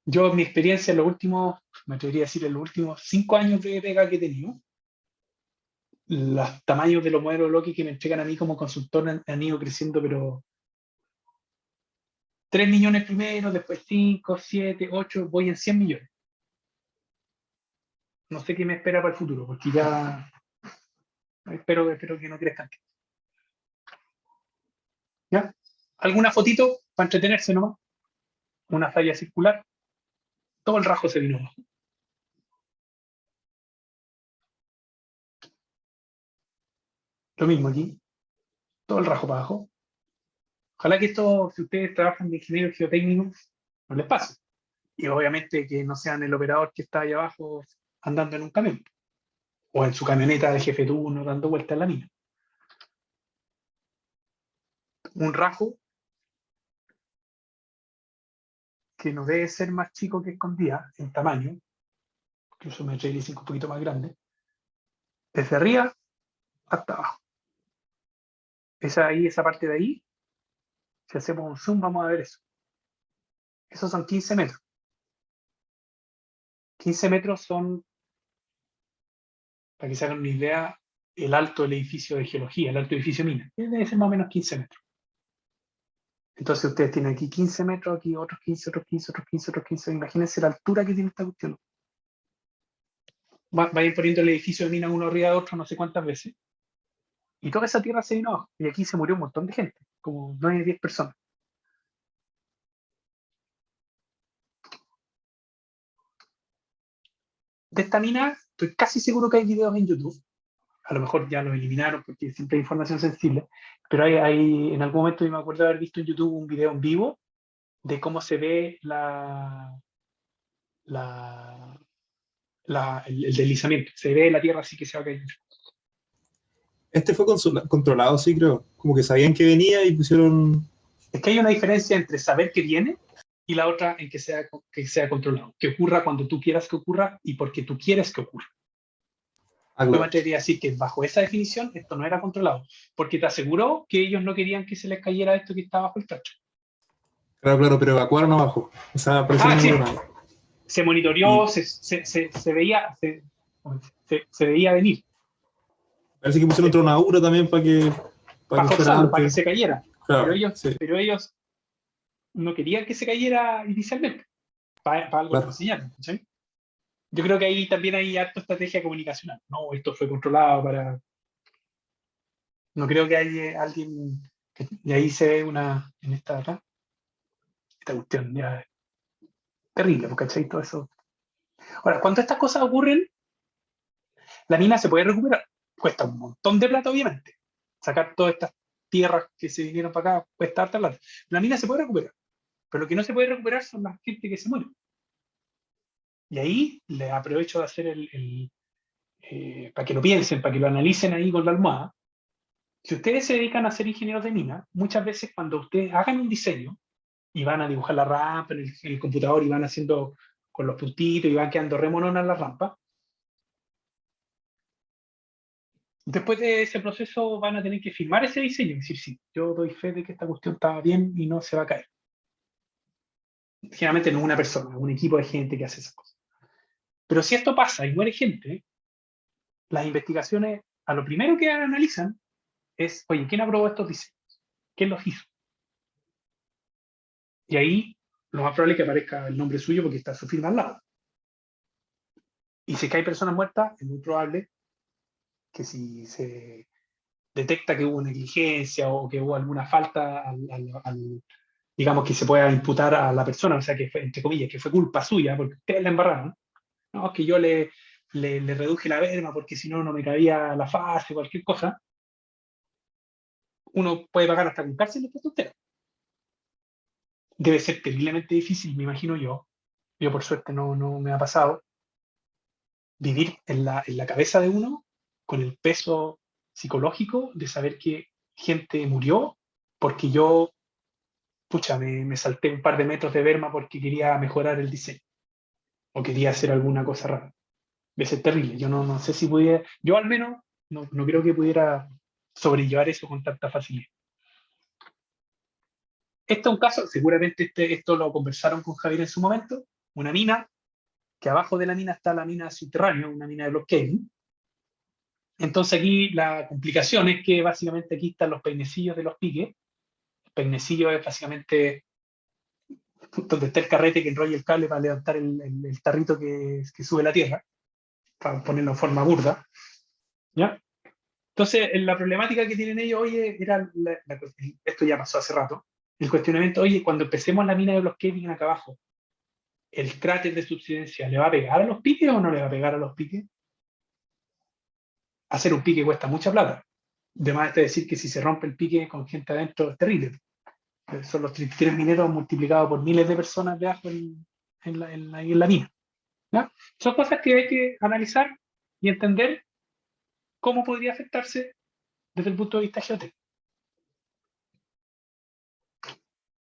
yo, en mi experiencia, en los últimos, me atrevería a decir, en los últimos 5 años de pega que he tenido, los tamaños de los modelos de bloque que me entregan a mí como consultor han ido creciendo, pero 3 millones primero, después 5, 7, 8, voy en 100 millones. No sé qué me espera para el futuro, porque ya espero que no crezcan. ¿Ya? ¿Alguna fotito para entretenerse nomás? Una falla circular. Todo el rajo se vino abajo. Lo mismo aquí. Todo el rajo para abajo. Ojalá que esto, si ustedes trabajan de ingeniero geotécnico, no les pase. Y obviamente que no sean el operador que está ahí abajo andando en un camión. O en su camioneta de jefe turno dando vueltas en la mina. Un rajo que no debe ser más chico que escondida en tamaño, incluso me atrevería un poquito más grande, desde arriba hasta abajo. Esa parte de ahí, si hacemos un zoom, vamos a ver eso. Esos son 15 metros. 15 metros son, para que se hagan una idea, el alto del edificio de geología, el alto edificio mina. Debe ser más o menos 15 metros. Entonces ustedes tienen aquí 15 metros, aquí otros 15, otros 15, otros 15, otros 15. Imagínense la altura que tiene esta cuestión. Vayan poniendo el edificio de mina uno arriba de otro no sé cuántas veces. Y toda esa tierra se vino abajo. Y aquí se murió un montón de gente, como 9 o 10 personas. De esta mina, estoy casi seguro que hay videos en YouTube. a lo mejor ya lo eliminaron porque siempre hay información sensible, pero en algún momento yo me acuerdo de haber visto en YouTube un video en vivo de cómo se ve el deslizamiento. Se ve la Tierra así que se va a caer. Este fue controlado, sí, creo. Como que sabían que venía y pusieron... Es que hay una diferencia entre saber que viene y la otra en que sea controlado. Que ocurra cuando tú quieras que ocurra y porque tú quieres que ocurra. Ah, Yo me claro. atrevería a decir que bajo esa definición esto no era controlado, porque te aseguró que ellos no querían que se les cayera esto que estaba bajo el techo. Claro, claro, pero evacuaron abajo. O sea, aparecieron Ah, en sí, ningún lado. se monitoreó, Y se veía venir, parece que pusieron tronaura también para para que fuera forzarlo, para que antes. se cayera. Claro, sí, Pero ellos no querían que se cayera inicialmente, para algo lo claro. enseñaron. ¿Sí? Yo creo que ahí también hay harta estrategia comunicacional. No, esto fue controlado para... No creo que haya alguien... Y ahí se ve en esta cuestión ya terrible, ¿cachai? Todo eso. Ahora, cuando estas cosas ocurren, la mina se puede recuperar. Cuesta un montón de plata, obviamente. Sacar todas estas tierras que se vinieron para acá cuesta harta plata. La mina se puede recuperar. Pero lo que no se puede recuperar son la gente que se muere. Y ahí le aprovecho de hacer para que lo piensen, para que lo analicen ahí con la almohada. Si ustedes se dedican a ser ingenieros de mina, muchas veces cuando ustedes hagan un diseño y van a dibujar la rampa en el computador y van haciendo con los puntitos y van quedando remononas las rampas, después de ese proceso van a tener que firmar ese diseño y decir, sí, yo doy fe de que esta cuestión estaba bien y no se va a caer. Generalmente no es una persona, es un equipo de gente que hace esas cosas. Pero si esto pasa y muere gente, las investigaciones a lo primero que analizan es, oye, ¿quién aprobó estos diseños? ¿Quién los hizo? Y ahí lo más probable es que aparezca el nombre suyo porque está su firma al lado. Y si es que hay personas muertas, es muy probable que si se detecta que hubo negligencia o que hubo alguna falta digamos que se pueda imputar a la persona, o sea que fue, entre comillas, que fue culpa suya, porque ustedes la embarraron, no, es que yo le reduje la berma porque si no, no me cabía la fase, cualquier cosa, uno puede pagar hasta con cárcel después de usted. Debe ser terriblemente difícil, me imagino yo por suerte no me ha pasado, vivir en la cabeza de uno con el peso psicológico de saber que gente murió porque yo, pucha, me salté un par de metros de berma porque quería mejorar el diseño o quería hacer alguna cosa rara. Debe ser terrible. Yo no sé si pudiera, yo al menos no creo que pudiera sobrellevar eso con tanta facilidad. Este es un caso, seguramente esto lo conversaron con Javier en su momento, una mina, que abajo de la mina está la mina subterránea, una mina de block caving. Entonces aquí la complicación es que básicamente aquí están los peinecillos de los piques. El peinecillo es básicamente donde está el carrete que enrolla el cable para levantar el tarrito que sube la tierra, para ponerlo en forma burda. ¿Ya? Entonces, la problemática que tienen ellos, oye, era esto ya pasó hace rato, el cuestionamiento, oye, cuando empecemos la mina de block caving acá abajo, ¿el cráter de subsidencia le va a pegar a los piques o no le va a pegar a los piques? Hacer un pique cuesta mucha plata. De más es decir que si se rompe el pique con gente adentro es terrible. Son los 33 mineros multiplicados por miles de personas debajo en la mina. ¿Ya? Son cosas que hay que analizar y entender cómo podría afectarse desde el punto de vista geotécnico.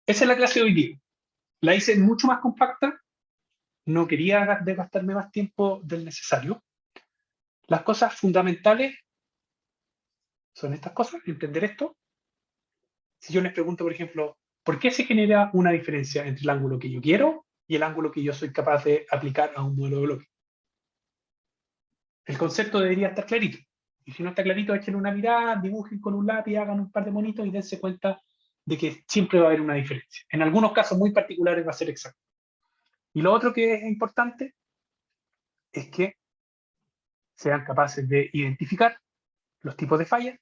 Esa es la clase de hoy día. La hice mucho más compacta, no quería gastarme más tiempo del necesario. Las cosas fundamentales son estas cosas, entender esto. Si yo les pregunto, por ejemplo, ¿por qué se genera una diferencia entre el ángulo que yo quiero y el ángulo que yo soy capaz de aplicar a un modelo de bloque? El concepto debería estar clarito. Y si no está clarito, echen una mirada, dibujen con un lápiz, hagan un par de monitos y dense cuenta de que siempre va a haber una diferencia. En algunos casos muy particulares va a ser exacto. Y lo otro que es importante es que sean capaces de identificar los tipos de fallas.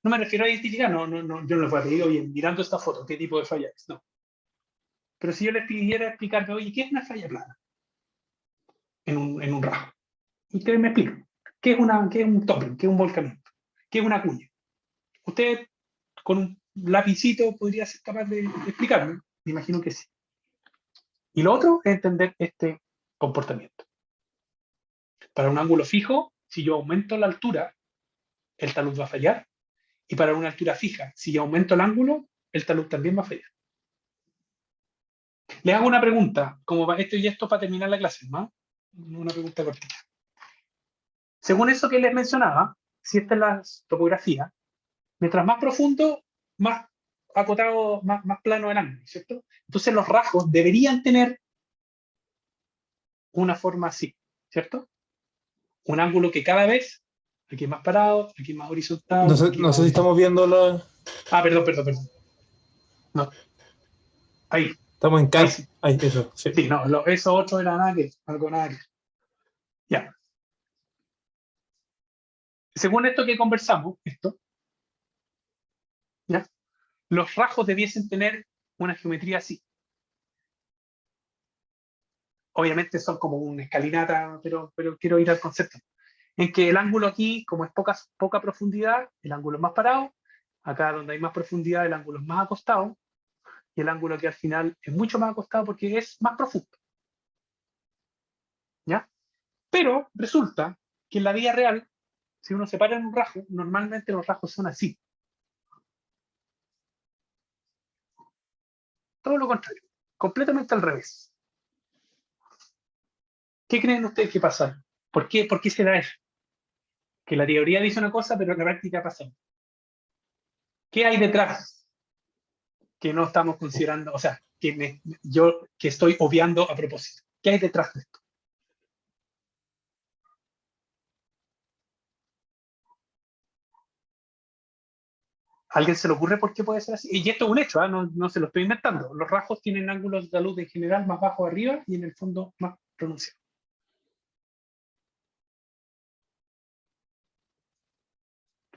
No me refiero a identificar, yo no les voy a pedir, oye, mirando esta foto, ¿qué tipo de falla es? No. Pero si yo les pidiera explicarme, oye, ¿qué es una falla plana en un rasgo? Ustedes me explican. qué es un topping? ¿Qué es un volcamiento? ¿Qué es una cuña? Usted con un lapicito podría ser capaz de explicarme. Me imagino que sí. Y lo otro es entender este comportamiento. Para un ángulo fijo, si yo aumento la altura, el talud va a fallar. Y para una altura fija, si yo aumento el ángulo, el talud también va a fallar. Les hago una pregunta, como esto y esto para terminar la clase, ¿no? Una pregunta cortita. Según eso que les mencionaba, si esta es la topografía, mientras más profundo, más acotado, más plano el ángulo, ¿cierto? Entonces los rasgos deberían tener una forma así, ¿cierto? Un ángulo que cada vez, aquí más parado, aquí más horizontal. No sé, Aquí no más sé si estamos viendo la. Ah, perdón. No, ahí, Estamos en ahí CAD. sí. Ahí, eso, sí. Sí, no, eso otro era nada que, algo nada que. Ya. Según esto que conversamos, ¿ya? Los rasgos debiesen tener una geometría así. Obviamente son como una escalinata, pero quiero ir al concepto. En que el ángulo aquí, como es poca profundidad, el ángulo es más parado. Acá donde hay más profundidad, el ángulo es más acostado. Y el ángulo aquí al final es mucho más acostado porque es más profundo. ¿Ya? Pero resulta que en la vida real, si uno se para en un rasgo, normalmente los rasgos son así. Todo lo contrario, completamente al revés. ¿Qué creen ustedes que pasa? ¿Por qué se da eso? Que la teoría dice una cosa, pero en la práctica pasa otra. ¿Qué hay detrás que no estamos considerando? O sea, yo que estoy obviando a propósito. ¿Qué hay detrás de esto? ¿A alguien se le ocurre por qué puede ser así? Y esto es un hecho, ¿eh? No se lo estoy inventando. Los rasgos tienen ángulos de luz en general más bajos arriba y en el fondo más pronunciados.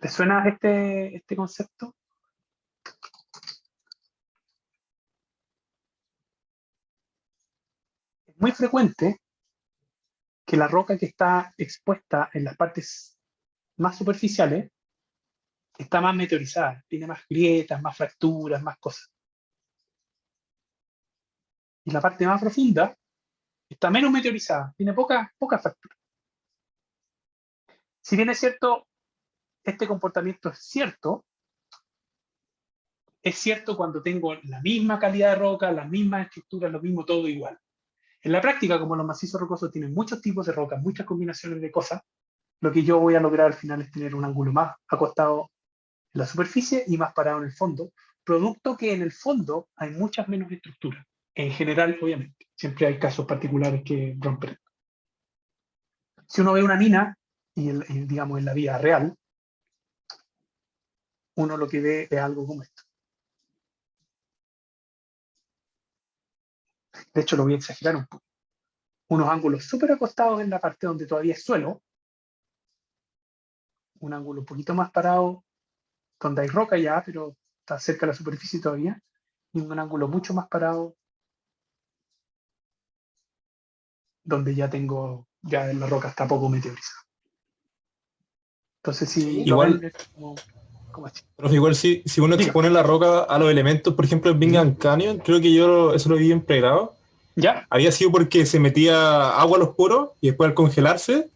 ¿Les suena este concepto? Es muy frecuente que la roca que está expuesta en las partes más superficiales está más meteorizada, tiene más grietas, más fracturas, más cosas. Y la parte más profunda está menos meteorizada, tiene poca fractura. Si bien es cierto, este comportamiento es cierto cuando tengo la misma calidad de roca, las mismas estructuras, lo mismo, todo igual. En la práctica, como los macizos rocosos tienen muchos tipos de rocas, muchas combinaciones de cosas, lo que yo voy a lograr al final es tener un ángulo más acostado en la superficie y más parado en el fondo, producto que en el fondo hay muchas menos estructuras. En general, obviamente, siempre hay casos particulares que rompen. Si uno ve una mina, digamos en la vida real, uno lo que ve es algo como esto. De hecho, lo voy a exagerar un poco. Unos ángulos súper acostados en la parte donde todavía es suelo, un ángulo un poquito más parado donde hay roca ya, pero está cerca de la superficie todavía, y un ángulo mucho más parado donde ya la roca está poco meteorizada. Entonces, si lo ven, Igual, es como así. profe, igual si uno Diga, expone la roca a los elementos, por ejemplo, en Bingham Canyon, creo que eso lo vi en pregrado, ¿ya? había sido porque se metía agua a los poros y después al congelarse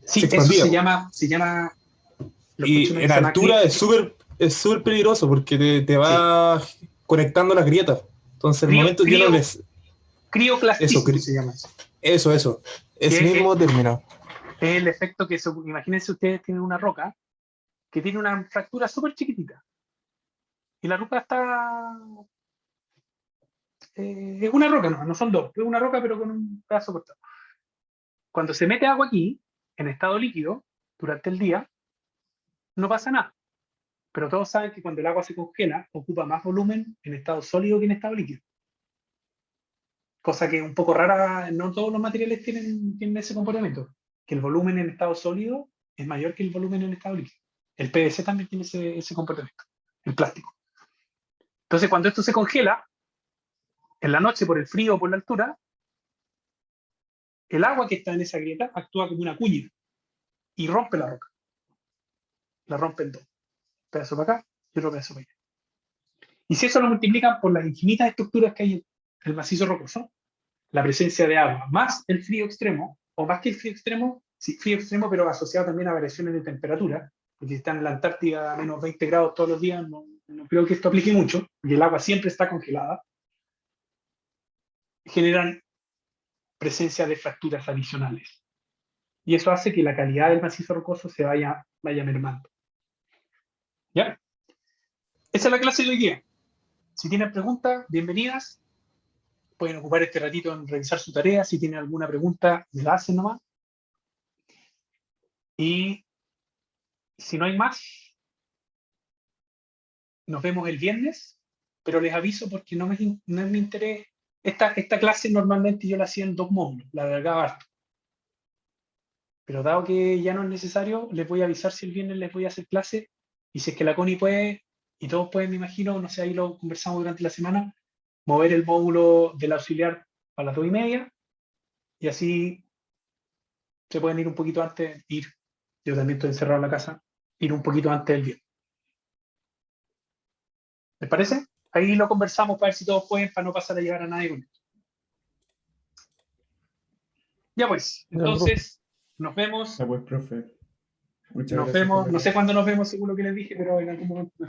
se Sí, eso expandía. se llama, los Y cochinos que en se llama altura es súper peligroso porque te sí, va conectando las grietas. Entonces, el momento que uno les. Eso, crioclastismo se llama eso. eso. Ese Que mismo término. es el efecto imagínense ustedes tienen una roca que tiene una fractura súper chiquitita. Y la roca es una roca, no son dos, es una roca pero con un pedazo cortado. Cuando se mete agua aquí, en estado líquido, durante el día, no pasa nada. Pero todos saben que cuando el agua se congela, ocupa más volumen en estado sólido que en estado líquido. Cosa que es un poco rara, no todos los materiales tienen ese comportamiento, que el volumen en estado sólido es mayor que el volumen en estado líquido. El PVC también tiene ese comportamiento, el plástico. Entonces, cuando esto se congela, en la noche por el frío o por la altura, el agua que está en esa grieta actúa como una cuña. y rompe la roca. La rompe en dos. Un pedazo para acá y otro pedazo para allá. Y si eso lo multiplican por las infinitas estructuras que hay en el macizo rocoso, la presencia de agua más el frío extremo, o más que el frío extremo, sí, frío extremo, pero asociado también a variaciones de temperatura, porque si están en la Antártida a menos 20 grados todos los días, no creo que esto aplique mucho, y el agua siempre está congelada, generan presencia de fracturas adicionales. Y eso hace que la calidad del macizo rocoso se vaya mermando. ¿Ya? Esa es la clase de hoy día. Si tienen preguntas, bienvenidas. Pueden ocupar este ratito en revisar su tarea. Si tienen alguna pregunta, me la hacen nomás. Y si no hay más, nos vemos el viernes, pero les aviso porque no es mi interés. Esta clase normalmente yo la hacía en 2 módulos, la alargaba harto. Pero dado que ya no es necesario, les voy a avisar si el viernes les voy a hacer clase. Y si es que la Connie puede, y todos pueden, me imagino, no sé, ahí lo conversamos durante la semana, mover el módulo del auxiliar a las 2:30, y así se pueden ir un poquito antes, yo también estoy encerrado en la casa, ir un poquito antes del viernes. ¿Les parece? Ahí lo conversamos para ver si todos pueden, para no pasar a llegar a nadie con esto. Ya pues, entonces, nos vemos. Ya pues, profe. Muchas Nos gracias vemos, por la no sé clase. cuándo nos vemos, según lo que les dije, pero en algún momento.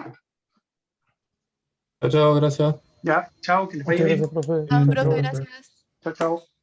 Chao, chao, gracias. Ya, chao, que les vaya Muchas bien. gracias, profe. Ah, Chao, profe, profe. gracias. Chao, chao.